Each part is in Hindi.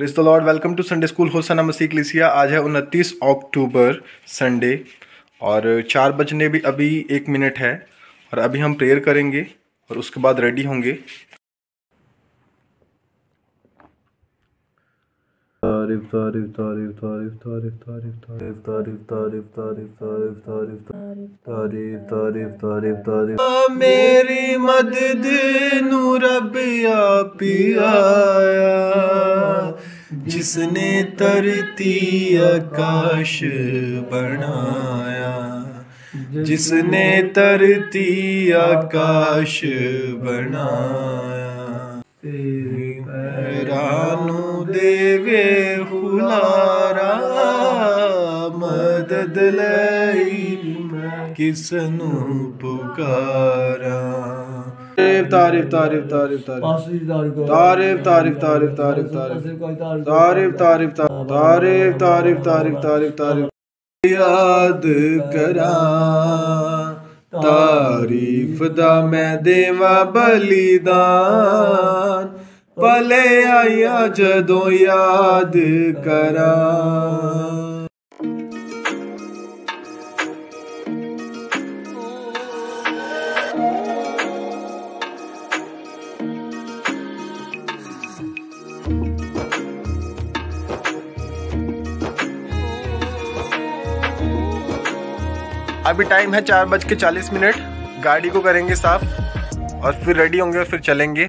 Praise the Lord. Welcome to Sunday school Hosanna Masih Kalisiya. आज है 29 अक्टूबर संडे और 4 बजने भी अभी 1 मिनट है और अभी हम प्रेयर करेंगे और उसके बाद रेडी होंगे। तारीफ तारीफ तारीफ तारीफ तारीफ तारीफ तारीफ तारीफ तारीफ तारीफ तारीफ तारीफ तारीफ तारीफ तारीफ मेरी मदद नू रब आप आया, जिसने धरती आकाश बनाया, जिसने धरती आकाश बनाया। रानू देवे हुलारा मदद लई किसनू पुकारा। तारीफ तारीफ तारीफ तारीफ तारीफ तारीफ तारीफ तारीफ तारीफ तारीफ तारीफ तारीफ तारीफ तारीफ तारीफ याद करा तारीफ दा मैं देवा बलिदान, भले आया जदों याद करा। अभी टाइम है 4:40। गाड़ी को करेंगे साफ और फिर रेडी होंगे और फिर चलेंगे।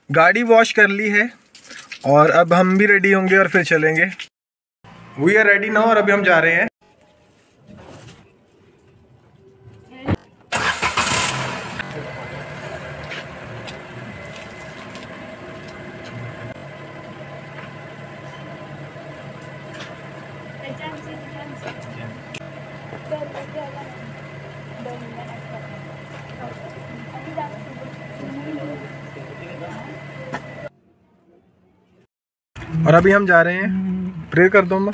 गाड़ी वॉश कर ली है और अब हम भी रेडी होंगे और फिर चलेंगे। वी आर रेडी नाउ और अभी हम जा रहे हैं। और अभी हम जा रहे हैं। प्रेयर कर दो मैं।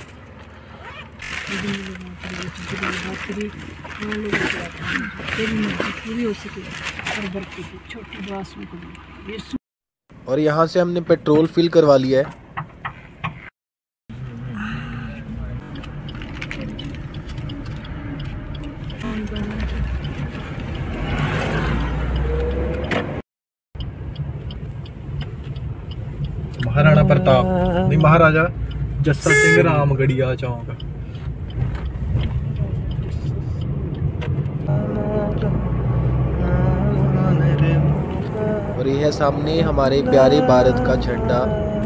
और यहाँ से हमने पेट्रोल फिल करवा लिया है। महाराणा प्रताप नहीं, महाराजा जस्सा सिंह रामगढ़िया चौक। और ये है सामने हमारे प्यारे भारत का झंडा,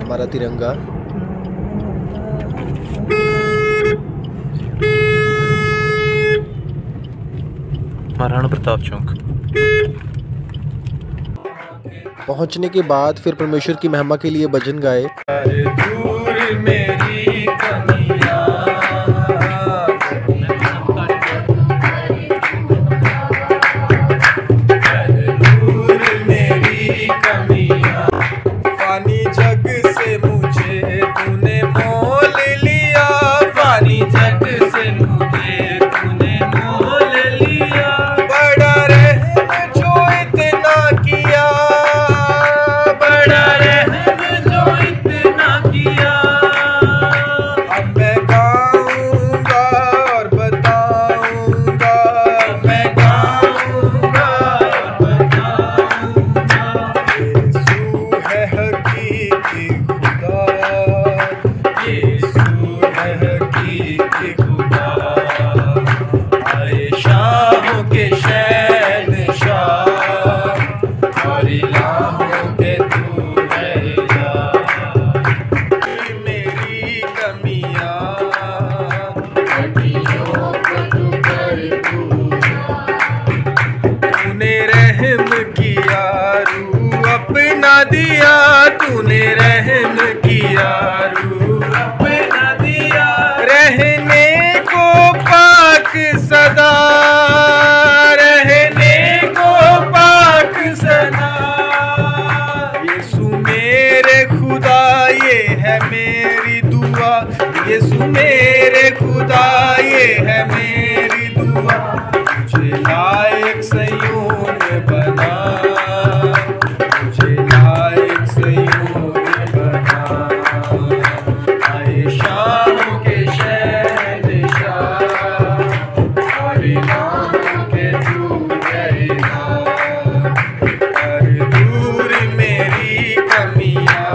हमारा तिरंगा। महाराणा प्रताप चौक पहुंचने के बाद फिर परमेश्वर की महिमा के लिए भजन गाए। फानी जग से मुझे तूने मोल लिया, फानी जग से मुझे तूने मोल लिया। बड़ा रहम जो इतना किया, बड़ा रहम जो इतना किया। तू रहना, कर दूर मेरी कमियां।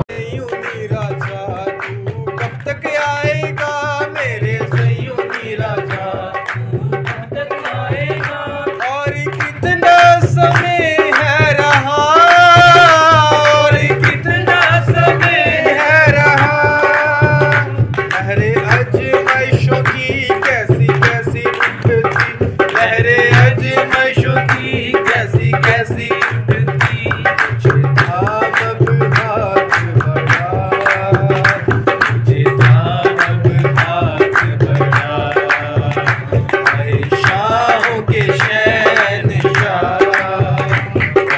सयूनी राजा तू कब तक आएगा, मेरे सयूनी राजा तू कब तक आएगा। और कितना समय है रहा, और कितना समय है रहा। लहरे अजमाइशों की कैसी कैसी उठती, लहरे अजमाइशों की कैसी कैसी उठती। मुझे थाम अब हाथ बढ़ा, मुझे थाम अब हाथ बढ़ा। शाहों के शहंशाह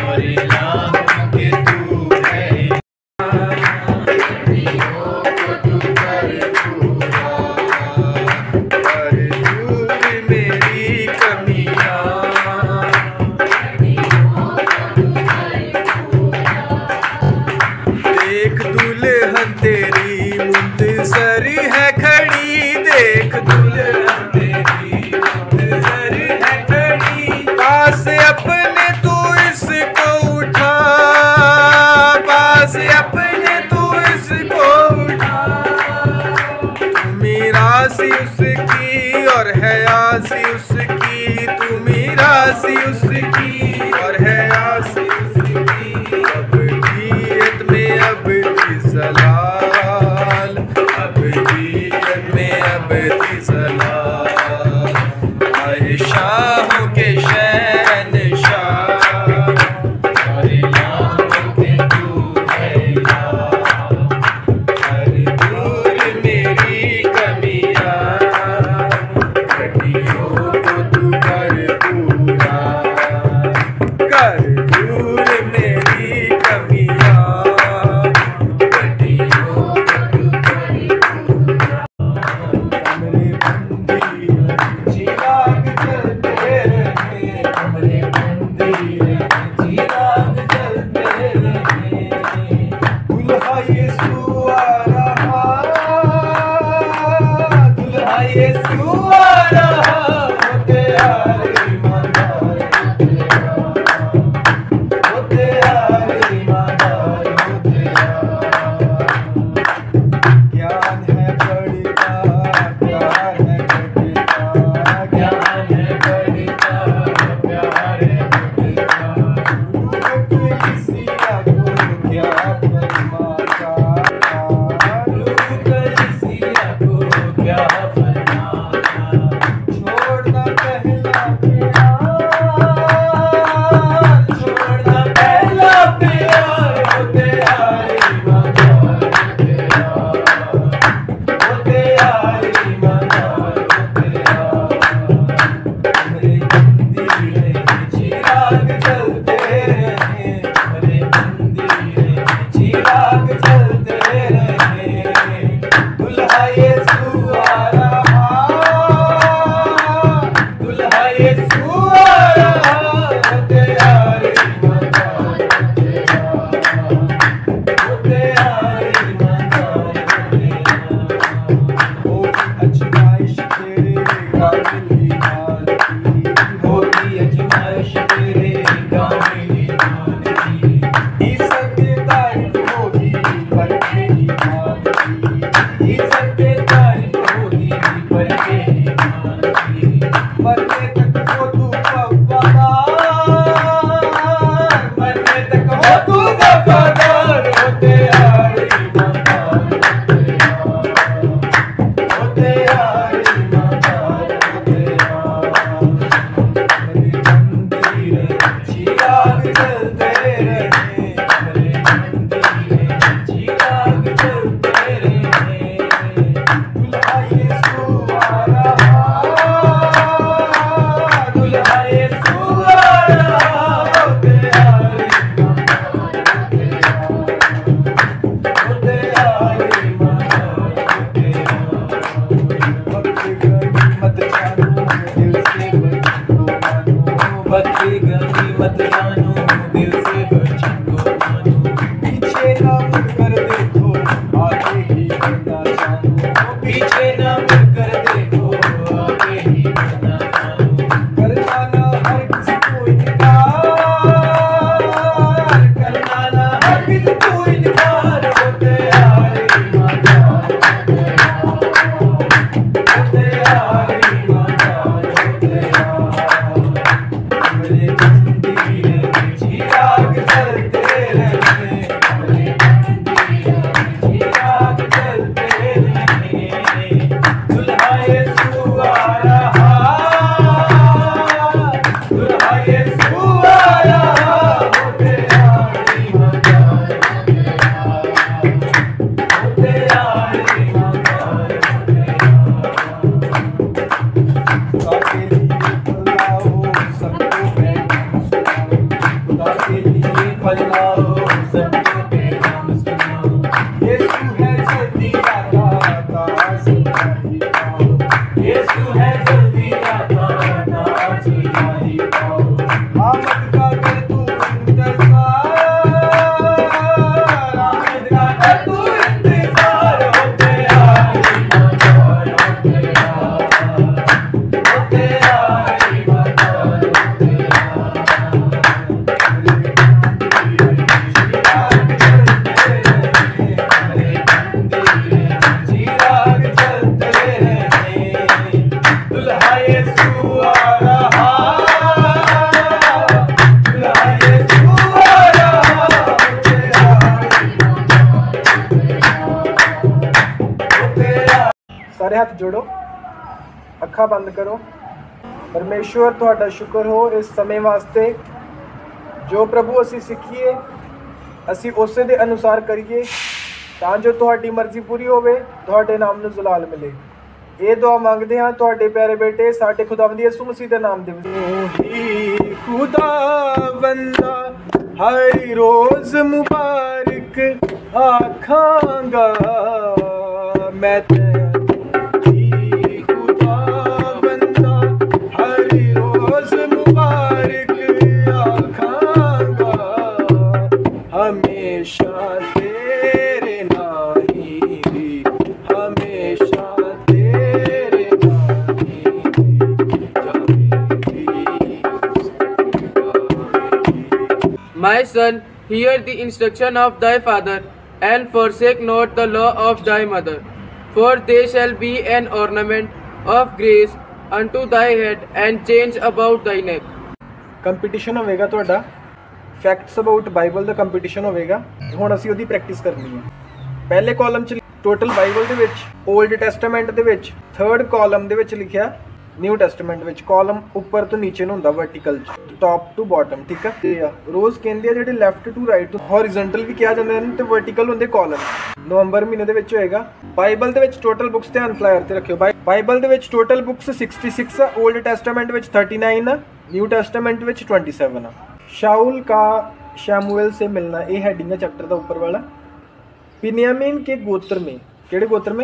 और इलाहों के तू है। कर दूर मेरी कमियां। देख दुल्हन तेरी मुंतजर है खड़ी, देख दुल्हन तेरी मुंतजर है खड़ी। पास अपने तू इसको उठा, पास अपने तू इसको उठा। तू मीरासी उसकी और है आसी उसकी, तू मीरासी उसकी और है आसी उसकी। अबदियत में अबदी सलाल, अबदियत में अबदी सलाल। आए शाहों के शहंशाह और इलाहों के तू है यार। कर दूर मेरी कमियां, घटियों को तू कर पूरा। कर दूर मेरी कमियां, घटियों को तू कर पूरा। हमरे मंदिर चिराग जलते रहे, हमरे मंदिर चिराग जलते रहे। दुल्हा यीशु आ रहा, दुल्हा यीशु आ रहा। होते आए ईमानदार, होते आए ईमानदार, होते आए। ज्ञान है बढ़ता, प्यार है घटता, ज्ञान है बढ़ता, प्यार है घटता। रूह कलीसिया को क्या फरमाता, रूह कलीसिया को क्या फरमाता। छोड़ना पहला प्यार, छोड़ना पहला प्यार। होते आए ईमानदार, होते आए ईमानदार, होते आए। हमरे मंदिर में चिराग जलते रहे, हमरे मंदिर में चिराग जलते रहे। दुल्हा यीशु आ रहा, दुल्हा यीशु आ रहा। होते आए ईमानदार, होते आए ईमानदार, होते आए। होगी अजमाइश तेरे काबिल ईमान की, होगी अजमाइश तेरे काबिल ईमान की। इज्जत पे तारीफ होगी पर के ईमान की, इज्जत पे तारीफ होगी पर के ईमान की। मरने तक वो जोड़ो, अखा बंद करो। परमेश्वर तुहाडा शुक्र हो इस समय वास्ते जो प्रभु असी सीखीए असी उसे दे अनुसार करिए तां जो तुहाडी मर्जी पूरी होवे, तुहाडे नाम नूं जलाल मिले। ये दुआ मांगते हैं तुहाडे प्यारे बेटे साडे खुदावंद यसू मसीह दे नाम दे विच। खुदावंदा हर रोज मुबारक आखांगा मैं तेरी, खुदावंदा हर रोज मुबारक आखांगा हमेशा तेरे नाही, हमेशा तेरे नाही। My son, hear the instruction of thy father, and forsake not the law of thy mother. For they shall be an ornament of grace unto thy head, and change about thy neck. Competition ਹੋਵੇਗਾ ਤੁਹਾਡਾ, facts about Bible the competition ਹੋਵੇਗਾ। ਹੁਣ ਅਸੀਂ ਉਹਦੀ ਪ੍ਰੈਕਟਿਸ ਕਰਨੀ ਹੈ। ਪਹਿਲੇ ਕਾਲਮ 'ਚ ਟੋਟਲ ਬਾਈਬਲ ਦੇ ਵਿੱਚ ਓਲਡ ਟੈਸਟਾਮੈਂਟ ਦੇ ਵਿੱਚ, ਥਰਡ ਕਾਲਮ ਦੇ ਵਿੱਚ ਲਿਖਿਆ ਨਿਊ ਟੈਸਟਾਮੈਂਟ ਵਿੱਚ। ਕਾਲਮ ਉੱਪਰ ਤੋਂ ਨੀਚੇ ਨੂੰ ਹੁੰਦਾ ਵਰਟੀਕਲ 'ਚ, ਟਾਪ ਟੂ ਬਾਟਮ, ਠੀਕ ਹੈ। ਤੇ ਰੋਜ਼ ਕਹਿੰਦੇ ਆ ਜਿਹੜੇ ਲੈਫਟ ਟੂ ਰਾਈਟ ਹੌਰੀਜ਼ੌਂਟਲ ਵੀ ਕਿਹਾ ਜਾਂਦਾ ਇਹਨੂੰ, ਤੇ ਵਰਟੀਕਲ ਹੁੰਦੇ ਕਾਲਮ। ਨਵੰਬਰ ਮਹੀਨੇ ਦੇ ਵਿੱਚ ਹੋਏਗਾ। ਬਾਈਬਲ ਦੇ ਵਿੱਚ ਟੋਟਲ ਬੁੱਕਸ ਧਿਆਨ ਫਲਾਇਰ ਤੇ ਰੱਖਿਓ। ਬਾਈਬਲ ਦੇ ਵਿੱਚ ਟੋਟਲ ਬੁੱਕਸ 66 ਆ, ਓਲਡ ਟੈਸਟਾਮੈਂਟ ਵਿੱਚ 39 ਆ, न्यू टेस्टामेंट विच 27 आ। शाऊल का शमूएल से मिलना, ये हेडिंग है चैप्टर का ऊपर वाला। बिन्यामीन के गोत्र में, केड़े गोत्र में?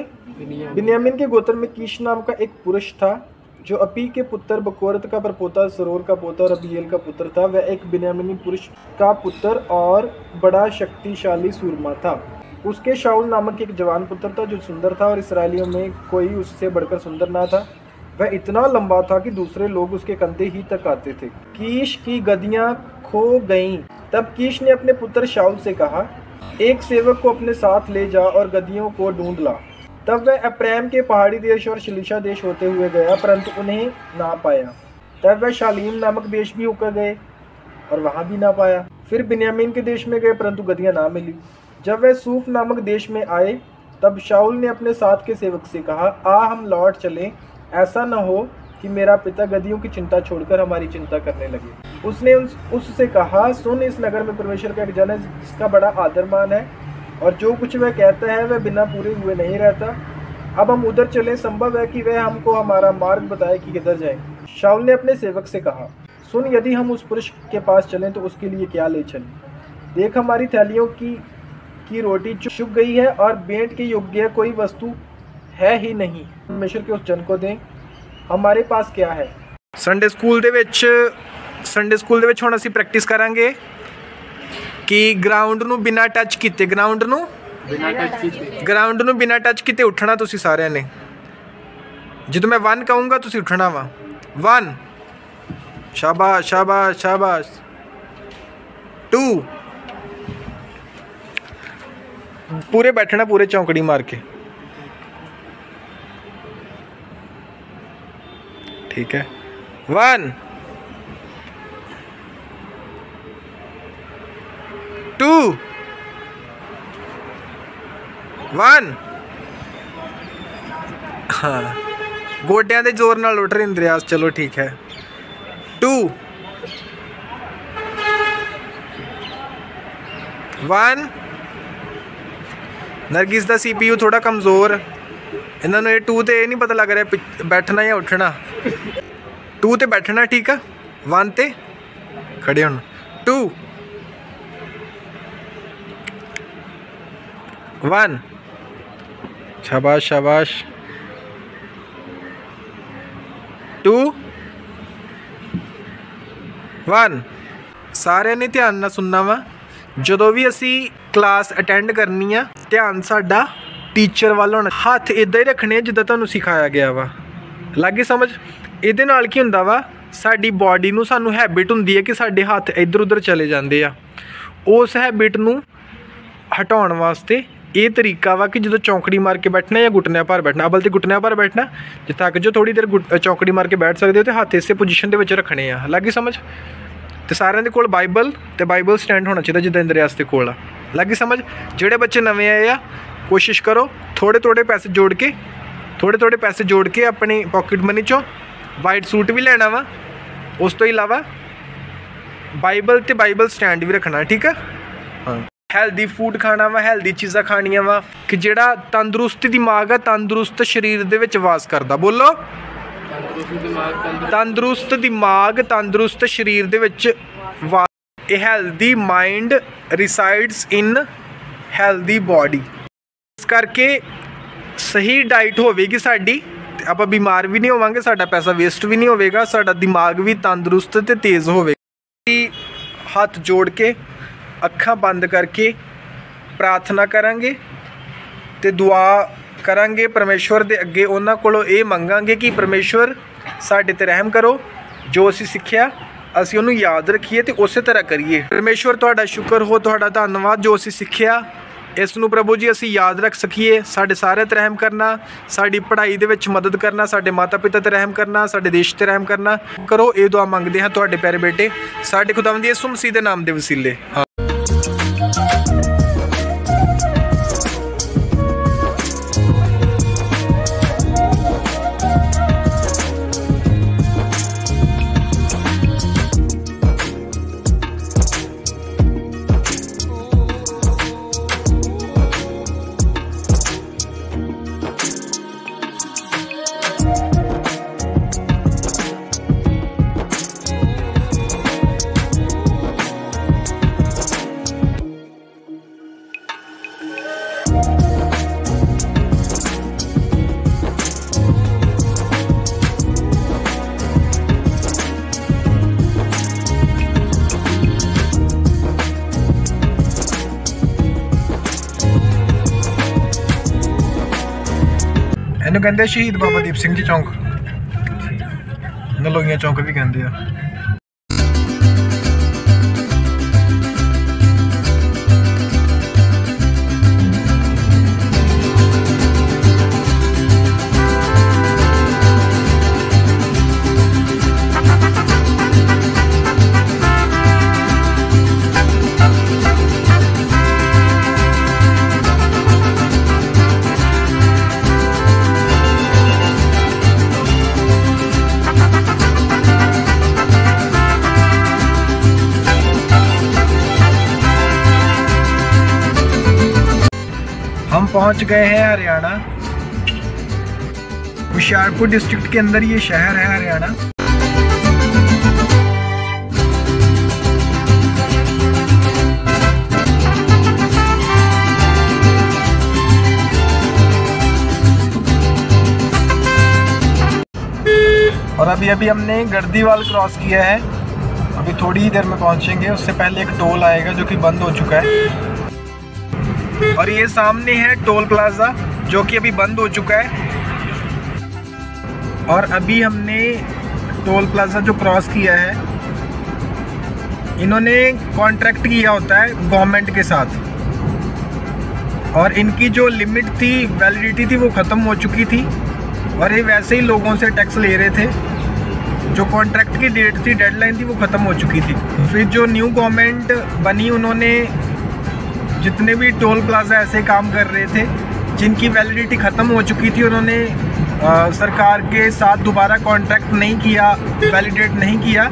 बिन्यामीन के गोत्र में कीश नाम का एक पुरुष था जो अपी के पुत्र बकोरत का परपोता, सरोर का पोता और अबीएल का पुत्र था। वह एक बिन्यामीनी पुरुष का पुत्र और बड़ा शक्तिशाली सूरमा था। उसके शाऊल नामक एक जवान पुत्र था जो सुंदर था और इसराइलियों में कोई उससे बढ़कर सुंदर ना था। वह इतना लंबा था कि दूसरे लोग उसके कंधे ही तक आते थे। कीश की गदियां खो गईं। तब कीश ने अपने पुत्र शाऊल से कहा, एक सेवक को अपने साथ ले जा और गदियों को ढूंढ ला। तब वह अप्रैम के पहाड़ी देश और शलीशा देश होते हुए गया, परंतु उन्हें ना पाया। तब वह शालीम नामक देश भी होकर गए और वहाँ भी ना पाया। फिर बिन्यामीन के देश में गए, परंतु गदियाँ ना मिली। जब वह सूफ नामक देश में आए, तब शाऊल ने अपने साथ के सेवक से कहा, आ हम लौट चलें, ऐसा न हो कि मेरा पिता गदियों की चिंता छोड़कर हमारी चिंता करने लगे। उसने उससे कहा, सुन, इस नगर में परमेश्वर का एक जन है जिसका बड़ा आदरमान है, और जो कुछ वह कहता है वह बिना पूरे हुए नहीं रहता। अब हम उधर चलें, संभव है कि वह हमको हमारा मार्ग बताए कि किधर जाए। शाऊल ने अपने सेवक से कहा, सुन, यदि हम उस पुरुष के पास चलें तो उसके लिए क्या ले चलें? देख, हमारी थैलियों की रोटी चुक गई है और भेंट के योग्य कोई वस्तु है ही नहीं। परमेश्वर के उस जन को दें, हमारे पास क्या है। संडे स्कूल ਦੇ ਵਿੱਚ ਹੁਣ ਅਸੀਂ ਪ੍ਰੈਕਟਿਸ ਕਰਾਂਗੇ ਕਿ ਗਰਾਊਂਡ ਨੂੰ ਬਿਨਾਂ ਟੱਚ ਕੀਤੇ, ਗਰਾਊਂਡ ਨੂੰ ਬਿਨਾਂ ਟੱਚ ਕੀਤੇ ਉੱਠਣਾ ਤੁਸੀਂ ਸਾਰਿਆਂ ਨੇ। ਜਦੋਂ ਮੈਂ 1 ਕਹੂੰਗਾ ਤੁਸੀਂ ਉੱਠਣਾ ਵਾ। 1, ਸ਼ਾਬਾਸ਼ ਸ਼ਾਬਾਸ਼ ਸ਼ਾਬਾਸ਼। 2, पूरे बैठना, पूरे चौंकड़ी मार के, ठीक है। 1, 2, 1। हाँ, गोड्या दे जोर नाल उठ रहे इंद्रियास, चलो ठीक है। 2, 1। नरगिस का CPU थोड़ा कमज़ोर, इन्होंने 2 ते नहीं पता लग रहा बैठना या उठना। 2 ते बैठना, ठीक है। 1 ते खड़े होना। 2, 1, शाबाश शाबाश। 2, 1। सारे ने ध्यान नाल सुनना वा। ਜਦੋਂ ਵੀ ਅਸੀਂ ਕਲਾਸ ਅਟੈਂਡ ਕਰਨੀ ਆ, ਧਿਆਨ ਸਾਡਾ ਟੀਚਰ ਵੱਲ ਹੋਣਾ। ਹੱਥ ਇੱਦਾਂ ਹੀ ਰੱਖਣੇ ਜਿੱਦਾਂ ਤੁਹਾਨੂੰ ਸਿਖਾਇਆ ਗਿਆ ਵਾ। ਲੱਗੇ ਸਮਝ? ਇਹਦੇ ਨਾਲ ਕੀ ਹੁੰਦਾ ਵਾ, ਸਾਡੀ ਬਾਡੀ ਨੂੰ, ਸਾਨੂੰ ਹੈਬਿਟ ਹੁੰਦੀ ਹੈ ਕਿ ਸਾਡੇ ਹੱਥ ਇੱਧਰ ਉੱਧਰ ਚਲੇ ਜਾਂਦੇ ਆ। ਉਸ ਹੈਬਿਟ ਨੂੰ ਹਟਾਉਣ ਵਾਸਤੇ ਇਹ ਤਰੀਕਾ ਵਾ ਕਿ ਜਦੋਂ ਚੌਂਕੜੀ ਮਾਰ ਕੇ ਬੈਠਣਾ ਜਾਂ ਘੁਟਨਿਆਂ ਭਾਰ ਬੈਠਣਾ, ਅਬਲ ਤੇ ਘੁਟਨਿਆਂ ਭਾਰ ਬੈਠਣਾ, ਜੇ ਤੱਕ ਜੋ ਥੋੜ੍ਹੀ ਦੇਰ ਚੌਂਕੜੀ ਮਾਰ ਕੇ ਬੈਠ ਸਕਦੇ ਹੋ, ਅਤੇ ਹੱਥ ਇਸੇ ਪੋਜੀਸ਼ਨ ਦੇ ਵਿੱਚ ਰੱਖਣੇ ਆ। ਲੱਗੀ ਸਮਝ? तो सारे दे कोल बाइबल ते बाइबल स्टैंड होना चाहिए जिद्दां इंद्रियास दे कोल आ। लगी समझ? जेड़े बच्चे नवे आए आ, कोशिश करो थोड़े थोड़े पैसे जोड़ के थोड़े थोड़े पैसे जोड़ के अपनी पॉकेट मनी चो वाइट सूट भी लेना वा, उस तो इलावा बाइबल ते बाइबल स्टैंड भी रखना, ठीक है। हाँ, हैल्दी फूड खाना वा, हैल्दी चीज़ां खानियां वा कि जेड़ा तंदुरुस्त दिमाग है तंदुरुस्त शरीर दे विच वास करदा। बोलो, तंदुरुस्त दिमाग तंदुरुस्त शरीर दे विच वास। A healthy mind resides in healthy body. इस करके सही डाइट होवेगी साडी, ਆਪਾਂ बीमार भी नहीं होवांगे, साडा पैसा वेस्ट भी नहीं होवेगा, साडा दिमाग भी तंदुरुस्त ते तेज़ होवेगा। हाथ जोड़ के अखां बंद करके प्रार्थना करांगे ते दुआ करांगे परमेश्वर दे अगे, उन्हां कोलों ये मंगांगे कि परमेश्वर साडे ते रहम करो, जो असीं सिੱਖਿਆ ਅਸੀਂ ਉਹਨੂੰ याद रखिए तो उस तरह करिए। परमेश्वर तुहाडा शुक्र हो, तुहाडा धन्नवाद जो असीं सिੱਖਿਆ इस नूं प्रभु जी असीं याद रख सकीए। साडे सारे ते रहम करना, साडी पढ़ाई दे विच मदद करना, साडे माता पिता ते रहम करना, साडे देश ते रहम करना करो। ये दुआ मंगदे हां तुहाडे प्यारे बेटे साडे खुदावंद यीशु मसीह दे नाम दे वसीले। ਇਹਨੂੰ ਕਹਿੰਦੇ ਸ਼ਹੀਦ ਬਾਬਾ ਦੀਪ ਸਿੰਘ ਜੀ ਚੌਂਕ, ਨਲੋਈਆਂ ਚੌਂਕ ਵੀ ਕਹਿੰਦੇ ਆ। हम पहुंच गए हैं हरियाणा, होशियारपुर डिस्ट्रिक्ट के अंदर ये शहर है हरियाणा। और अभी हमने गर्दीवाल क्रॉस किया है, अभी थोड़ी ही देर में पहुंचेंगे। उससे पहले एक टोल आएगा जो कि बंद हो चुका है, और ये सामने है टोल प्लाज़ा जो कि अभी बंद हो चुका है। और अभी हमने टोल प्लाज़ा जो क्रॉस किया है, इन्होंने कॉन्ट्रैक्ट किया होता है गवर्नमेंट के साथ, और इनकी जो लिमिट थी, वैलिडिटी थी, वो ख़त्म हो चुकी थी। और ये वैसे ही लोगों से टैक्स ले रहे थे, जो कॉन्ट्रैक्ट की डेट थी, डेडलाइन थी, वो ख़त्म हो चुकी थी। फिर जो न्यू गवर्नमेंट बनी, उन्होंने जितने भी टोल प्लाज़ा ऐसे काम कर रहे थे जिनकी वैलिडिटी ख़त्म हो चुकी थी, उन्होंने सरकार के साथ दोबारा कॉन्ट्रैक्ट नहीं किया, वैलिडेट नहीं किया,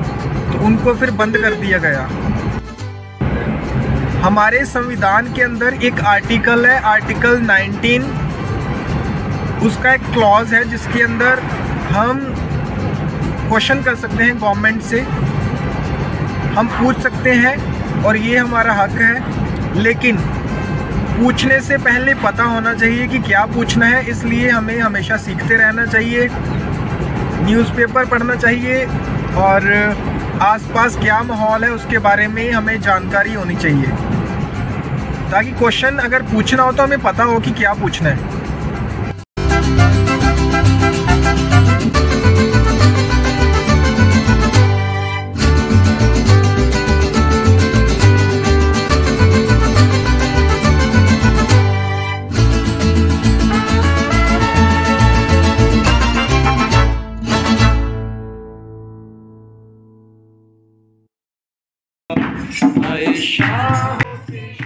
तो उनको फिर बंद कर दिया गया। हमारे संविधान के अंदर एक आर्टिकल है, आर्टिकल 19, उसका एक क्लॉज है जिसके अंदर हम क्वेश्चन कर सकते हैं गवर्नमेंट से, हम पूछ सकते हैं और ये हमारा हक है। लेकिन पूछने से पहले पता होना चाहिए कि क्या पूछना है, इसलिए हमें हमेशा सीखते रहना चाहिए, न्यूज़पेपर पढ़ना चाहिए, और आसपास क्या माहौल है उसके बारे में हमें जानकारी होनी चाहिए, ताकि क्वेश्चन अगर पूछना हो तो हमें पता हो कि क्या पूछना है।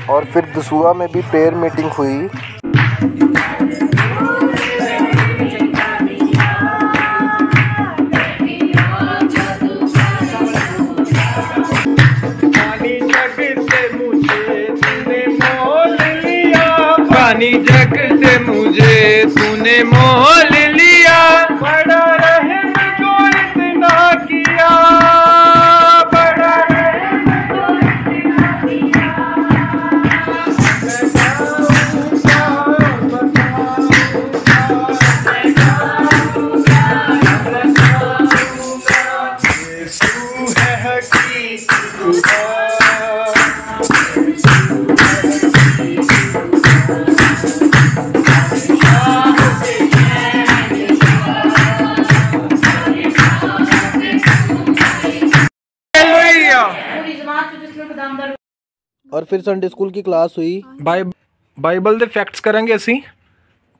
और फिर दसूहा में भी प्रेयर मीटिंग हुई। जानी जग से मुझे तूने मोल लिया, बड़ा रहम जो इतना किया, बड़ा रहम जो इतना किया। और फिर संडे स्कूल की क्लास हुई। ਬਾਈਬਲ ਦੇ ਫੈਕਟਸ ਕਰਾਂਗੇ ਅਸੀਂ।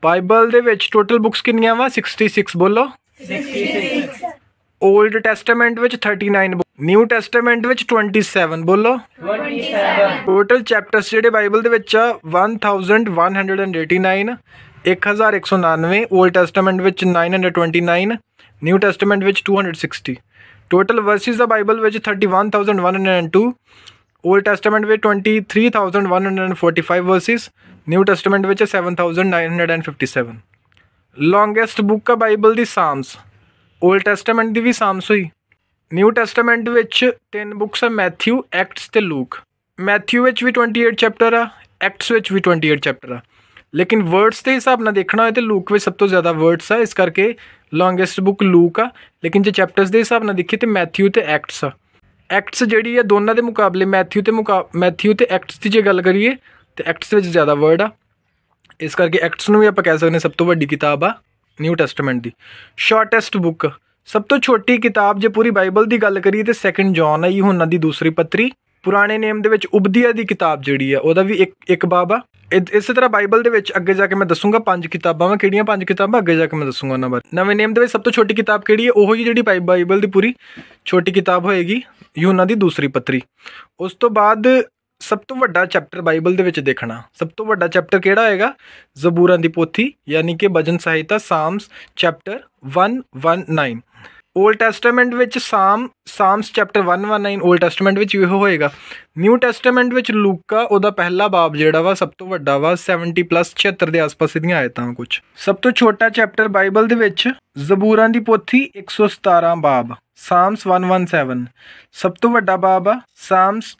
ਬਾਈਬਲ ਦੇ ਵਿੱਚ ਟੋਟਲ ਬੁੱਕਸ ਕਿੰਨੀਆਂ ਵਾ? 66 ਬੋਲੋ। 66 ਓਲਡ ਟੈਸਟਾਮੈਂਟ ਵਿੱਚ 39 ਬੁੱਕ, ਨਿਊ ਟੈਸਟਾਮੈਂਟ ਵਿੱਚ 27 ਬੋਲੋ। 27 ਟੋਟਲ ਚੈਪਟਰਸ ਜਿਹੜੇ ਬਾਈਬਲ ਦੇ ਵਿੱਚ ਆ 1189, 1199। ਓਲਡ ਟੈਸਟਾਮੈਂਟ ਵਿੱਚ 929, ਨਿਊ ਟੈਸਟਾਮੈਂਟ ਵਿੱਚ 260। ਟੋਟਲ ਵਰਸਿਸ ਦਾ ਬਾਈਬਲ ਵਿੱਚ 31,102, ਓਲਡ ਟੈਸਟਾਮੈਂਟ ਵਿੱਚ 23,145 ਵਰਸਿਸ, ਨਿਊ ਟੈਸਟਾਮੈਂਟ ਵਿੱਚ 7,957। ਲੌਂਗੈਸਟ ਬੁੱਕ ਆ ਬਾਈਬਲ ਦੀ ਸਾਮਸ। ਓਲਡ ਟੈਸਟਾਮੈਂਟ ਦੀ ਵੀ ਸਾਮਸ ਹੋਈ। ਨਿਊ ਟੈਸਟਾਮੈਂਟ ਵਿੱਚ 3 ਬੁੱਕਸ ਆ, ਮੈਥਿਊ, ਐਕਟਸ ਤੇ ਲੂਕ। ਮੈਥਿਊ ਵਿੱਚ ਵੀ 28 ਚੈਪਟਰ ਆ, ਐਕਟਸ ਵਿੱਚ ਵੀ 28 ਚੈਪਟਰ ਆ। ਲੇਕਿਨ ਵਰਡਸ ਦੇ ਹਿਸਾਬ ਨਾਲ ਦੇਖਣਾ ਹੋਏ ਤਾਂ ਲੂਕ ਵਿੱਚ ਸਭ ਤੋਂ ਜ਼ਿਆਦਾ ਵਰਡਸ ਆ, ਇਸ ਕਰਕੇ ਲੌਂਗੈਸਟ ਬੁੱਕ ਲੂਕ ਆ। ਲੇਕਿਨ ਜੇ ਚੈਪਟਰਸ ਦੇ ਹਿਸਾਬ ਨਾਲ ਦੇਖੀਏ ਤਾਂ ਮੈਥਿਊ ਤੇ ਐਕਟਸ ਆ। ਐਕਟਸ ਜਿਹੜੀ ਆ ਦੋਨਾਂ ਦੇ ਮੁਕਾਬਲੇ ਮੈਥਿਊ ਤੇ ਐਕਟਸ ਦੀ ਜੇ ਗੱਲ ਕਰੀਏ ਤਾਂ ਐਕਟਸ ਵਿੱਚ ਜ਼ਿਆਦਾ ਵਰਡ ਆ, ਇਸ ਕਰਕੇ ਐਕਟਸ ਨੂੰ ਵੀ ਆਪਾਂ ਕਹਿ ਸਕਦੇ ਸਭ ਤੋਂ ਵੱਡੀ ਕਿਤਾਬ ਆ ਨਿਊ ਟੈਸਟਾਮੈਂਟ ਦੀ। ਸ਼ਾਰਟੈਸਟ ਬੁੱਕ, ਸਭ ਤੋਂ ਛੋਟੀ ਕਿਤਾਬ ਜੇ ਪੂਰੀ ਬਾਈਬਲ ਦੀ ਗੱਲ ਕਰੀਏ ਤਾਂ 2 ਜੌਨ ਆ, यूहन्ना ਦੀ ਦੂਸਰੀ ਪੱਤਰੀ। ਪੁਰਾਣੇ ਨੇਮ ਦੇ ਵਿੱਚ ਉਬਦੀਆ ਦੀ ਕਿਤਾਬ ਜਿਹੜੀ ਆ ਉਹਦਾ ਵੀ ਇੱਕ ਬਾਬ ਆ। ਇਸੇ ਤਰ੍ਹਾਂ ਬਾਈਬਲ ਦੇ ਵਿੱਚ ਅੱਗੇ ਜਾ ਕੇ ਮੈਂ ਦੱਸੂਗਾ 5 ਕਿਤਾਬਾਂ ਵਾ। ਕਿਹੜੀਆਂ 5 ਕਿਤਾਬਾਂ ਅੱਗੇ ਜਾ ਕੇ ਮੈਂ ਦੱਸੂਗਾ ਉਹਨਾਂ ਬਾਰੇ। ਨਵੇਂ ਨੇਮ ਦੇ ਵਿੱਚ ਸਭ ਤੋਂ ਛੋਟੀ ਕਿਤਾਬ ਕਿਹੜੀ ਹੈ? ਉਹੀ ਜਿਹੜੀ ਬਾਈਬਲ ਦੀ ਪੂਰੀ ਛੋਟੀ ਕਿਤਾਬ ਹੋਏਗੀ, यूहन्ना ਦੀ ਦੂਸਰੀ ਪੱਤਰੀ। ਉਸ ਤੋਂ ਬਾਅਦ ਸਭ ਤੋਂ ਵੱਡਾ ਚੈਪਟਰ ਬਾਈਬਲ ਦੇ ਵਿੱਚ ਦੇਖਣਾ, ਸਭ ਤੋਂ ਵੱਡਾ ਚੈਪਟਰ ਕਿਹੜਾ ਹੋਏਗਾ? ਜ਼ਬੂਰਾਂ ਦੀ ਪੋਥੀ, ਯਾਨੀ ਕਿ ਭਜਨ ਸਾਹਿਤਾ, ਸਾਮਸ ਚੈਪਟਰ 119। ਓਲਡ ਟੈਸਟਾਮੈਂਟ ਵਿੱਚ ਸਾਮਸ ਚੈਪਟਰ 119 ਓਲਡ ਟੈਸਟਾਮੈਂਟ ਵਿੱਚ ਇਹੋ ਹੋਏਗਾ। ਨਿਊ ਟੈਸਟਾਮੈਂਟ ਵਿੱਚ ਲੂਕਾ, ਉਹਦਾ ਪਹਿਲਾ ਬਾਬ ਜਿਹੜਾ ਵਾ ਸਭ ਤੋਂ ਵੱਡਾ ਵਾ, 70 ਪਲੱਸ 76 ਦੇ ਆਸ-ਪਾਸ ਇਹਦੀਆਂ ਆਇਤਾਂ ਕੁਛ। ਸਭ ਤੋਂ ਛੋਟਾ ਚੈਪਟਰ ਬਾਈਬਲ ਦੇ ਵਿੱਚ ਜ਼ਬੂਰਾਂ ਦੀ ਪੋਥੀ, 117 ਬਾਬ, ਸਾਮਸ 117। ਸਭ ਤੋਂ ਵੱਡਾ ਬਾਬ ਆ ਸਾਮਸ,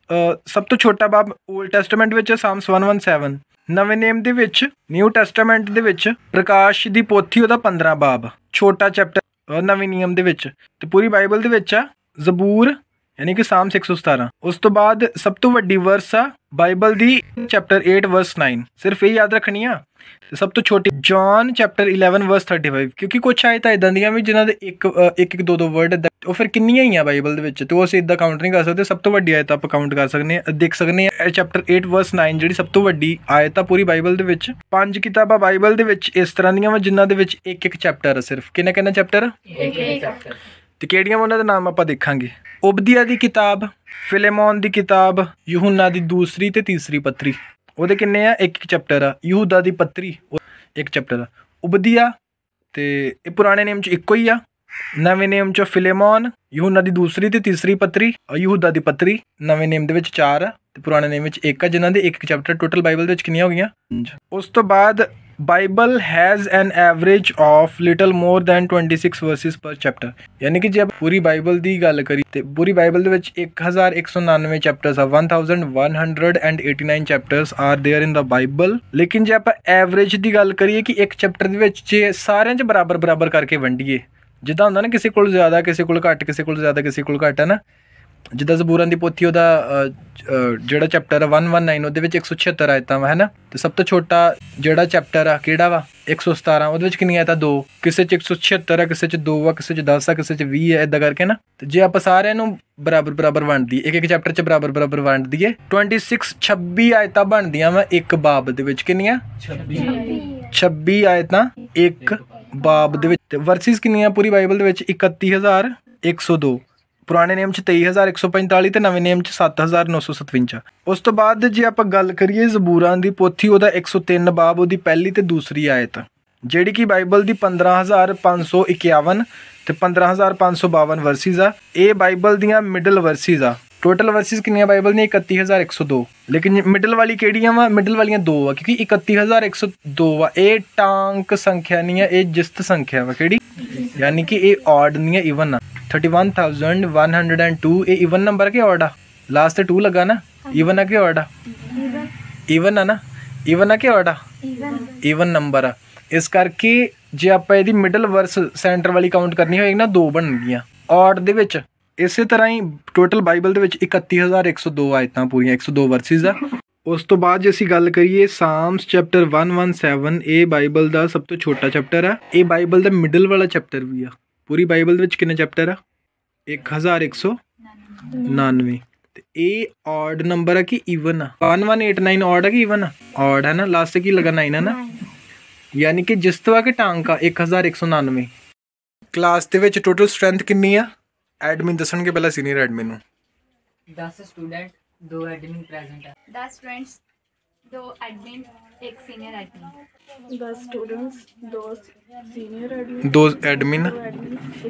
ਸਭ ਤੋਂ ਛੋਟਾ ਬਾਬ ਓਲਡ ਟੈਸਟਾਮੈਂਟ ਵਿੱਚ ਸਾਮਸ 117। ਨਵੇਂ ਨੇਮ ਦੇ ਵਿੱਚ ਨਿਊ ਟੈਸਟਾਮੈਂਟ ਦੇ ਵਿੱਚ ਪ੍ਰਕਾਸ਼ ਦੀ ਪੋਥੀ, ਉਹਦਾ 15 ਬਾਬ, ਛੋਟਾ ਚੈਪਟਰ ਨਵੇਂ ਨਿਯਮ ਦੇ ਵਿੱਚ। ਤੇ ਪੂਰੀ ਬਾਈਬਲ ਦੇ ਵਿੱਚ ਆ ਜ਼ਬੂਰ, ਯਾਨੀ ਕਿ ਸਾਮਸ 117। ਉਸ ਤੋਂ ਬਾਅਦ ਸਭ ਤੋਂ ਵੱਡੀ ਵਰਸ ਆ ਬਾਈਬਲ ਦੀ ਚੈਪਟਰ 8 ਵਰਸ 9, ਸਿਰਫ ਇਹ ਯਾਦ ਰੱਖਣੀ ਆ। ਤੇ ਸਭ ਤੋਂ ਛੋਟੀ ਜੌਨ ਚੈਪਟਰ 11 ਵਰਸ 35, ਕਿਉਂਕਿ ਕੁਛ ਆਇਤਾਂ ਇੱਦਾਂ ਦੀਆਂ ਵੀ ਜਿਨ੍ਹਾਂ ਦੇ ਇੱਕ ਦੋ ਵਰਡ ਇੱਦਾਂ, ਉਹ ਫਿਰ ਕਿੰਨੀਆਂ ਹੀ ਆ ਬਾਈਬਲ ਦੇ ਵਿੱਚ, ਤੇ ਉਹ ਅਸੀਂ ਇੱਦਾਂ ਕਾਊਂਟ ਨਹੀਂ ਕਰ ਸਕਦੇ। ਸਭ ਤੋਂ ਵੱਡੀ ਆਇਤ ਆਪਾਂ ਕਾਊਂਟ ਕਰ ਸਕਦੇ ਹਾਂ, ਦੇਖ ਸਕਦੇ ਹਾਂ। ਚੈਪਟਰ 8 ਵਰਸ 9 ਜਿਹੜੀ ਸਭ ਤੋਂ ਵੱਡੀ ਆਇਤ ਆ ਪੂਰੀ ਬਾਈਬਲ ਦੇ ਵਿੱਚ। 5 ਕਿਤਾਬਾਂ ਬਾਈਬਲ ਦੇ ਵਿੱਚ ਇਸ ਤਰ੍ਹਾਂ ਦੀਆਂ ਵਾ ਜਿਨ੍ਹਾਂ ਦੇ ਵਿੱਚ ਇੱਕ ਚੈਪਟਰ ਆ ਸਿਰਫ। ਕਿੰਨਾ ਚੈਪਟਰ? ਇੱਕ। ਤੇ ਕਿਹੜੀਆਂ ਉਹਨਾਂ ਦੇ ਨਾਮ ਆਪਾਂ ਦੇਖਾਂਗੇ। ਉਬਦੀਆ ਦੀ ਕਿਤਾਬ, ਫਿਲੇਮੋਨ ਦੀ ਕਿਤਾਬ, यूहन्ना ਦੀ ਦੂਸਰੀ ਤੇ ਤੀਸਰੀ ਪੱਤਰੀ, ਉਹਦੇ ਕਿੰਨੇ ਆ? ਇੱਕ ਚੈਪਟਰ ਆ। ਯਹੂਦਾ ਦੀ ਪੱਤਰੀ, ਇੱਕ ਚੈਪਟਰ ਆ। ਉਬਦੀਆ ਤੇ ਇਹ ਪੁਰਾਣੇ ਨੇਮ 'ਚ ਇੱਕੋ ਹੀ ਆ। ਨਵੇਂ ਨੇਮ 'ਚ ਫਿਲੇਮੋਨ, यूहन्ना ਦੀ ਦੂਸਰੀ ਤੇ ਤੀਸਰੀ ਪੱਤਰੀ, ਯਹੂਦਾ ਦੀ ਪੱਤਰੀ। ਨਵੇਂ ਨੇਮ ਦੇ ਵਿੱਚ 4 ਆ ਤੇ ਪੁਰਾਣੇ ਨੇਮ ਵਿੱਚ 1 ਆ, ਜਿਨ੍ਹਾਂ ਦੇ ਇੱਕ ਚੈਪਟਰ। ਟੋਟਲ ਬਾਈਬਲ ਦੇ ਵਿੱਚ ਕਿੰਨੀਆਂ ਹੋ ਗਈਆਂ? 5। ਉਸ ਤੋਂ ਬਾਅਦ Bible has an average of little more than 26 verses per chapter, ਯਾਨੀ ਕਿ ਜੇ ਆਪਾਂ ਪੂਰੀ ਬਾਈਬਲ ਦੀ ਗੱਲ ਕਰੀ ਤੇ ਪੂਰੀ ਬਾਈਬਲ ਦੇ ਵਿੱਚ 1199 ਚੈਪਟਰਸ ਆ। 1189 chapters are there in the Bible. ਲੇਕਿਨ ਜੇ ਆਪਾਂ ਐਵਰੇਜ ਦੀ ਗੱਲ ਕਰੀਏ ਕਿ ਇੱਕ ਚੈਪਟਰ ਦੇ ਵਿੱਚ ਜੇ ਸਾਰਿਆਂ 'ਚ ਬਰਾਬਰ ਕਰਕੇ ਵੰਡੀਏ, ਜਿੱਦਾਂ ਹੁੰਦਾ ਨਾ ਕਿਸੇ ਕੋਲ ਜ਼ਿਆਦਾ, ਕਿਸੇ ਕੋਲ ਘੱਟ, ਕਿਸੇ ਕੋਲ ਜ਼ਿਆਦਾ, ਕਿਸੇ ਕੋਲ ਘੱਟ, ਹੈ ਨਾ। ਜਿੱਦਾਂ ਜ਼ਬੂਰਾਂ ਦੀ ਪੋਥੀ, ਉਹਦਾ ਜਿਹੜਾ ਚੈਪਟਰ ਆ 119, ਉਹਦੇ ਵਿੱਚ 176 ਆਇਤਾਂ ਵਾ, ਹੈ ਨਾ। ਤੇ ਸਭ ਤੋਂ ਛੋਟਾ ਜਿਹੜਾ ਚੈਪਟਰ ਆ ਕਿਹੜਾ ਵਾ? 117, ਉਹਦੇ ਵਿੱਚ ਕਿੰਨੀਆਂ ਆਇਤਾਂ? 2। ਕਿਸੇ 'ਚ 176 ਆ, ਕਿਸੇ 'ਚ 2 ਆ, ਕਿਸੇ 'ਚ 10 ਆ, ਕਿਸੇ 'ਚ 20 ਆ, ਇੱਦਾਂ ਕਰਕੇ ਨਾ। ਤੇ ਜੇ ਆਪਾਂ ਸਾਰਿਆਂ ਨੂੰ ਬਰਾਬਰ ਵੰਡ ਦਈਏ, ਇੱਕ ਚੈਪਟਰ 'ਚ ਬਰਾਬਰ ਵੰਡ ਦਈਏ, 26 ਆਇਤਾਂ ਬਣਦੀਆਂ ਵਾ ਇੱਕ ਬਾਬ ਦੇ ਵਿੱਚ। ਕਿੰਨੀਆਂ? 26 ਆਇਤਾਂ ਇੱਕ ਬਾਬ ਦੇ ਵਿੱਚ। ਤੇ ਵਰਸਿਸ ਕਿੰਨੀਆਂ ਪੂਰੀ ਬਾਈਬਲ ਦੇ ਵਿੱਚ? 31,102। ਪੁਰਾਣੇ ਨੇਮ 'ਚ 23,145 ਤੇ ਨਵੇਂ ਨੇਮ 'ਚ 7,957। ਉਸ ਤੋਂ ਬਾਅਦ ਜੇ ਆਪਾਂ ਗੱਲ ਕਰੀਏ ਜ਼ਬੂਰਾਂ ਦੀ ਪੋਥੀ, ਉਹਦਾ 103 ਬਾਬ, ਉਹਦੀ ਪਹਿਲੀ ਤੇ ਦੂਸਰੀ ਆਇਤ, ਜਿਹੜੀ ਕਿ ਬਾਈਬਲ ਦੀ 15,551 ਤੇ 15,552 ਵਰਸਿਸ ਆ। ਇਹ ਬਾਈਬਲ ਦੀਆਂ ਮਿਡਲ ਵਰਸਿਸ ਆ। टोटल वर्सिस कितनियां बाइबल ने 31102 लेकिन मिडल वाली केड़ियां वा मिडल वालियां दो वा क्योंकि 31102 वा ये टांक संख्या नहीं है ये जिस्त संख्या वा केड़ी यानी कि ये ऑड नहीं है इवन आ 31102 ये इवन नंबर के ऑड आ लास्ट 2 लगा ना इवन आ के ऑड आ इवन आ ना इवन आ के ऑड आ इवन नंबर आ इस करके जे आप इहदी मिडल वर्स सेंटर वाली काउंट करनी होएगी ना 2 बनगियां ऑड दे विच इसे तरह ही टोटल बाइबल ਦੇ ਵਿੱਚ 31102 ਆਇਤਾਂ ਪੂਰੀਆਂ 102 ਵਰਸਿਸ ਆ। ਉਸ ਤੋਂ ਬਾਅਦ ਜੇ ਅਸੀਂ ਗੱਲ ਕਰੀਏ ਸਾਮਸ ਚੈਪਟਰ 117 ਇਹ ਬਾਈਬਲ ਦਾ ਸਭ ਤੋਂ ਛੋਟਾ ਚੈਪਟਰ ਆ। ਇਹ ਬਾਈਬਲ ਦਾ ਮਿਡਲ ਵਾਲਾ ਚੈਪਟਰ ਵੀ ਆ। ਪੂਰੀ ਬਾਈਬਲ ਦੇ ਵਿੱਚ ਕਿੰਨੇ ਚੈਪਟਰ ਆ 1199 ਤੇ ਇਹ ऑड ਨੰਬਰ ਆ ਕਿ ਈਵਨ ਆ 1189 ऑड ਆ ਕਿ ਈਵਨ ਆ ऑड है ना लास्ट से की लगा 9 है ना यानी कि जिस तरह के टांक आ 1199 क्लास ਦੇ ਵਿੱਚ टोटल स्ट्रेंथ कितनी आ एडमिन दसणगे पहला सीनियर एडमिन ਨੂੰ 10 स्टूडेंट 2 एडमिन प्रेजेंट है 10 students 2 admin 1 senior admin 10 students 2 senior admin 2 admin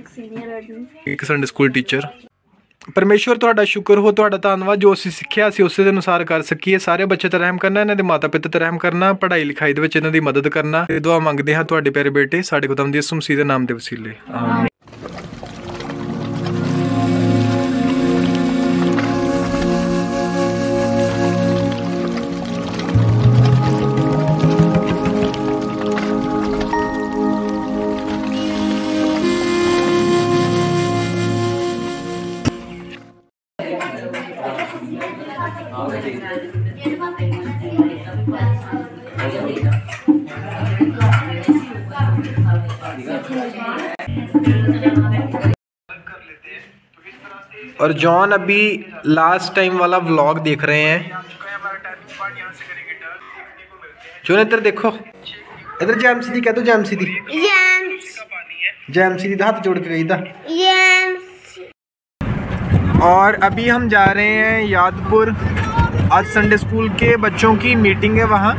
1 senior admin 1 Sunday school teacher. परमेश्वर ਤੁਹਾਡਾ ਸ਼ੁਕਰ ਹੋ ਤੁਹਾਡਾ ਧੰਨਵਾਦ ਜੋ ਅਸੀਂ ਸਿੱਖਿਆ ਅਸੀਂ ਉਸੇ ਦੇ ਅਨੁਸਾਰ ਕਰ ਸਕੀਏ। ਸਾਰੇ ਬੱਚੇ ਤੇ ਰਹਿਮ ਕਰਨਾ ਇਹਨਾਂ ਦੇ ਮਾਤਾ ਪਿਤਾ ਤੇ ਰਹਿਮ ਕਰਨਾ ਪੜ੍ਹਾਈ ਲਿਖਾਈ ਦੇ ਵਿੱਚ ਇਹਨਾਂ ਦੀ ਮਦਦ ਕਰਨਾ। ਇਹ ਦੁਆ ਮੰਗਦੇ ਹਾਂ ਤੁਹਾਡੇ ਪਿਆਰੇ ਬੇਟੇ ਸਾਡੇ ਖੁਦਾਵੰਦ ਯਿਸੂ ਮਸੀਹ ਦੇ ਨਾਮ ਦੇ ਵਸੀਲੇ ਆਮੀਨ। और जॉन अभी लास्ट टाइम वाला व्लॉग देख रहे हैं। जो इधर देखो इधर जैमसी दी कह दो जैमसी दी जैमसी दी हाथ जोड़ के गई था। और अभी हम जा रहे हैं यादपुर आज संडे स्कूल के बच्चों की मीटिंग है वहाँ।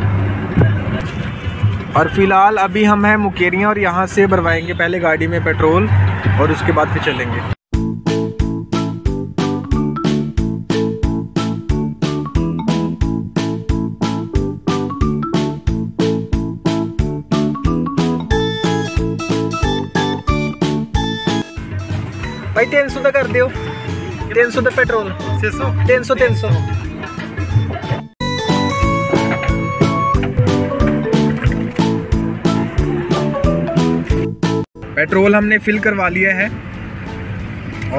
और फिलहाल अभी हम हैं मुकेरियाँ और यहाँ से भरवाएंगे पहले गाड़ी में पेट्रोल और उसके बाद फिर चलेंगे। भाई 300 का कर दियो 300 का पेट्रोल 300 पेट्रोल हमने फिल करवा लिया है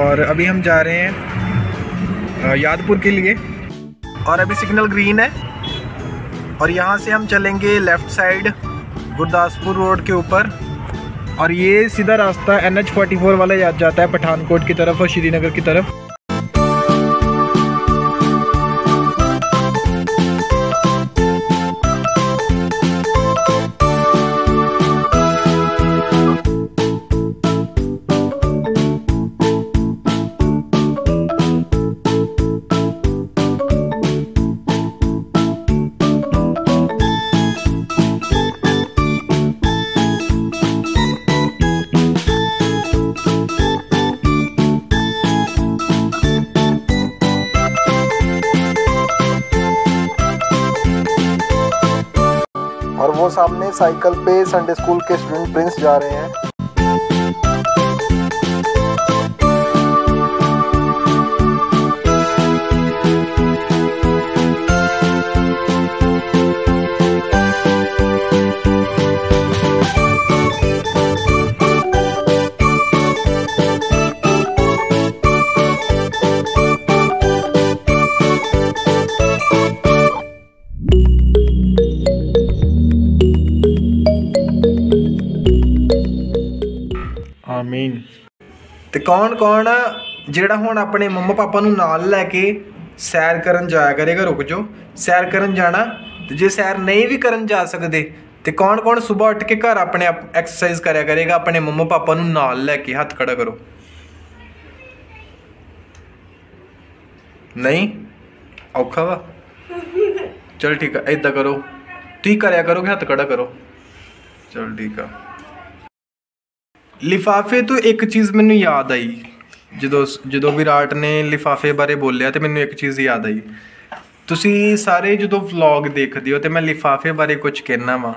और अभी हम जा रहे हैं यादपुर के लिए। और अभी सिग्नल ग्रीन है और यहाँ से हम चलेंगे लेफ़्ट साइड गुरदासपुर रोड के ऊपर और ये सीधा रास्ता NH44 वाला जाता है पठानकोट की तरफ और श्रीनगर की तरफ। और वो सामने साइकिल पे संडे स्कूल के स्टूडेंट प्रिंस जा रहे हैं। आमीन। तो कौन कौन ਜਿਹੜਾ ਹੁਣ ਆਪਣੇ ਮੰਮਾ ਪਾਪਾ ਨੂੰ ਨਾਲ ਲੈ ਕੇ ਸੈਰ ਕਰਨ ਜਾਇਆ ਕਰੇਗਾ। ਰੁਕ ਜਾਓ ਸੈਰ ਕਰਨ ਜਾਣਾ ਤੇ ਜੇ ਸੈਰ ਨਹੀਂ ਵੀ ਕਰਨ ਜਾ ਸਕਦੇ ਤੇ ਕੌਣ ਕੌਣ ਸਵੇਰ ਉੱਠ ਕੇ ਘਰ ਆਪਣੇ ਐਕਸਰਸਾਈਜ਼ ਕਰਿਆ ਕਰੇਗਾ ਆਪਣੇ ਮੰਮਾ ਪਾਪਾ ਨੂੰ ਨਾਲ ਲੈ ਕੇ। ਹੱਥ ਖੜਾ ਕਰੋ। ਨਹੀਂ ਔਖਾ ਵਾ ਚਲ ਠੀਕ ਆ ਇਦਾਂ ਕਰੋ ਤੁਸੀਂ ਕਰਿਆ ਕਰੋਗੇ ਹੱਥ ਖੜਾ ਕਰੋ। ਚਲ ਠੀਕ ਆ। लिफाफे तो एक चीज़ मैनू याद आई ਜਦੋਂ ਵਿਰਾਟ ਨੇ ਲਿਫਾਫੇ ਬਾਰੇ ਬੋਲਿਆ ਤੇ ਮੈਨੂੰ ਇੱਕ ਚੀਜ਼ ਯਾਦ ਆਈ। ਤੁਸੀਂ ਸਾਰੇ ਜਦੋਂ ਵਲੌਗ ਦੇਖਦੇ ਹੋ ਤੇ ਮੈਂ ਲਿਫਾਫੇ ਬਾਰੇ ਕੁਝ ਕਹਿਣਾ ਵਾ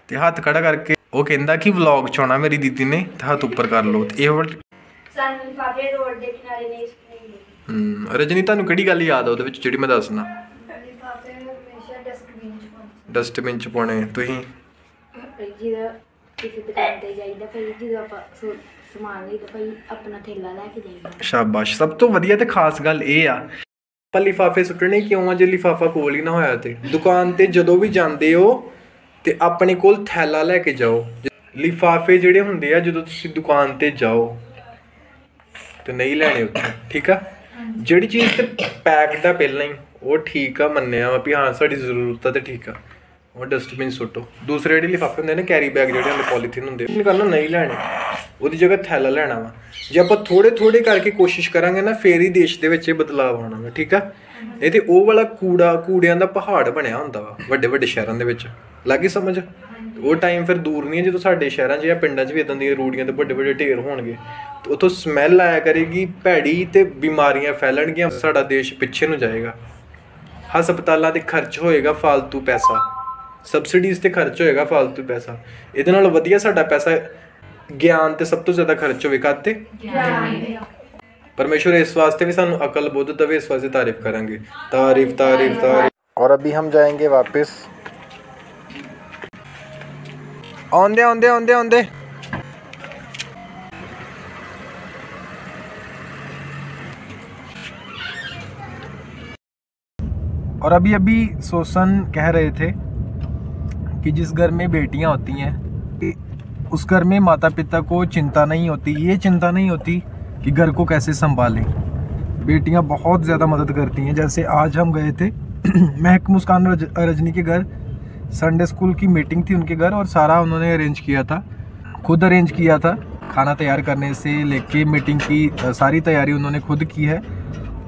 ਤੇ ਹੱਥ ਖੜਾ ਕਰਕੇ ਉਹ ਕਹਿੰਦਾ ਕਿ ਵਲੌਗ ਚ ਆਉਣਾ ਮੇਰੀ ਦੀਦੀ ਨੇ ਤੇ ਹੱਥ ਉੱਪਰ ਕਰ ਲਓ ਤੇ ਇਹ ਸਾਨੂੰ ਲਿਫਾਫੇ ਰੋਡ ਦੇ ਕਿਨਾਰੇ ਨਹੀਂ ਰਜਨੀ ਤੁਹਾਨੂੰ ਕਿਹੜੀ ਗੱਲ ਯਾਦ ਆ ਉਹਦੇ ਵਿੱਚ ਜਿਹੜੀ ਮੈਂ ਦੱਸਣਾ? ਲਿਫਾਫੇ ਹਮੇਸ਼ਾ ਡਸਟਬਿਨ ਚ ਪਾਉਣੇ। ਤੁਸੀਂ ਜਿਹਦਾ ਕਿਸੇ ਦੁਕਾਨ ਤੇ ਜਾਈਦਾ ਭਾਈ ਜਦੋਂ ਆਪਾਂ ਸਮਾਨ ਲਈਦਾ ਭਾਈ ਆਪਣਾ ਥੈਲਾ ਲੈ ਕੇ ਜਾਈਦਾ। ਸ਼ਾਬਾਸ਼। ਸਭ ਤੋਂ ਵਧੀਆ ਤੇ ਖਾਸ ਗੱਲ ਇਹ ਆ ਆਪਾਂ ਲਿਫਾਫੇ ਸੁੱਟਣੇ ਕਿਉਂ ਆ? ਜੇ ਲਿਫਾਫਾ ਕੋਲ ਹੀ ਨਾ ਹੋਇਆ ਤੇ ਦੁਕਾਨ ਤੇ ਜਦੋਂ ਵੀ ਜਾਂਦੇ ਹੋ ਤੇ ਆਪਣੇ ਕੋਲ ਥੈਲਾ ਲੈ ਕੇ ਜਾਓ। ਲਿਫਾਫੇ ਜਿਹੜੇ ਹੁੰਦੇ ਆ ਜਦੋਂ ਤੁਸੀਂ ਦੁਕਾਨ ਤੇ ਜਾਓ ਤੇ ਨਹੀਂ ਲੈਣੇ ਉੱਥੇ, ਠੀਕ ਆ? ਜਿਹੜੀ ਚੀਜ਼ ਤੇ ਪੈਕਡ ਆ ਪਹਿਲਾਂ ਹੀ ਉਹ ਠੀਕ ਆ, ਮੰਨਿਆ ਵਾ ਵੀ ਹਾਂ ਸਾਡੀ ਜ਼ਰੂਰਤ ਆ ਤੇ ਠੀਕ ਆ, ਉਹ ਡਸਟਬਿਨ ਸੁੱਟੋ। ਦੂਸਰੇ ਜਿਹੜੇ ਲਿਫਾਫੇ ਹੁੰਦੇ ਨੇ ਕੈਰੀ ਬੈਗ ਜਿਹੜੇ ਹੁੰਦੇ ਪੋਲੀਥੀਨ ਹੁੰਦੇ ਨਹੀਂ ਕਰਨਾ, ਨਹੀਂ ਲੈਣੇ, ਉਹਦੀ ਜਗ੍ਹਾ ਥੈਲਾ ਲੈਣਾ ਵਾ। ਜੇ ਆਪਾਂ ਥੋੜੇ ਕਰਕੇ ਕੋਸ਼ਿਸ਼ ਕਰਾਂਗੇ ਨਾ ਫੇਰ ਹੀ ਦੇਸ਼ ਦੇ ਵਿੱਚ ਇਹ ਬਦਲਾਅ ਆਉਣਾ ਵਾ, ਠੀਕ ਆ? ਇਹ ਤੇ ਉਹ ਵਾਲਾ ਕੂੜਿਆਂ ਦਾ ਪਹਾੜ ਬਣਿਆ ਹੁੰਦਾ ਵਾ ਵੱਡੇ ਸ਼ਹਿਰਾਂ ਦੇ ਵਿੱਚ, ਲੱਗੀ ਸਮਝ? ਉਹ ਟਾਈਮ ਫਿਰ ਦੂਰ ਨਹੀਂ ਹੈ ਜਦੋਂ ਸਾਡੇ ਸ਼ਹਿਰਾਂ 'ਚ ਜਾਂ ਪਿੰਡਾਂ 'ਚ ਵੀ ਇੱਦਾਂ ਦੀਆਂ ਰੂੜੀਆਂ ਤੇ ਵੱਡੇ ਢੇਰ ਹੋਣਗੇ ਤੇ ਉੱਥੋਂ ਸਮੈਲ ਆਇਆ ਕਰੇਗੀ ਭੈੜੀ ਤੇ ਬਿਮਾਰੀਆਂ ਫੈਲਣਗੀਆਂ, ਸਾਡਾ ਦੇਸ਼ ਪਿੱਛੇ ਨੂੰ ਜਾਏਗਾ। ਹਸਪਤਾਲਾਂ 'ਤੇ ਖਰਚ ਹੋਏਗਾ ਫਾਲਤੂ ਪੈਸਾ, ਸਬਸਿਡੀਜ਼ 'ਤੇ ਖਰਚ ਹੋਏਗਾ ਫਾਲਤੂ ਪੈਸਾ। ਇਹਦੇ ਨਾਲ ਵਧੀਆ ਸਾਡਾ ਪੈਸਾ ਗਿਆਨ 'ਤੇ ਸਭ ਤੋਂ ਜ਼ਿਆਦਾ ਖਰਚ ਹੋਵੇ। ਕਾਹਤੇ? परमेश्वर इस वास्ते भी सानू अकल बुद्ध दवे, इस वास्ते तारीफ करेंगे। तारीफ तारीफ तारीफ। और अभी हम जाएंगे वापस। आंदे आंदे आंदे आंदे और अभी सोसन कह रहे थे कि जिस घर में बेटियां होती हैं उस घर में माता पिता को चिंता नहीं होती, ये चिंता नहीं होती कि घर को कैसे संभालें। बेटियां बहुत ज़्यादा मदद करती हैं। जैसे आज हम गए थे महक मुस्कान रजनी के घर, संडे स्कूल की मीटिंग थी उनके घर और सारा उन्होंने अरेंज किया था, खुद अरेंज किया था। खाना तैयार करने से लेके मीटिंग की सारी तैयारी उन्होंने खुद की है।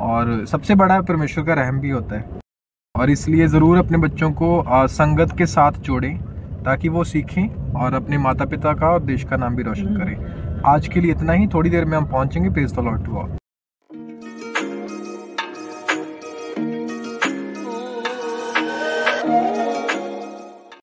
और सबसे बड़ा परमेश्वर का रहम भी होता है। और इसलिए ज़रूर अपने बच्चों को संगत के साथ जोड़ें ताकि वो सीखें और अपने माता पिता का और देश का नाम भी रोशन करें। आज के लिए इतना ही, थोड़ी देर में हम पहुंचेंगे। Praise the Lord to all.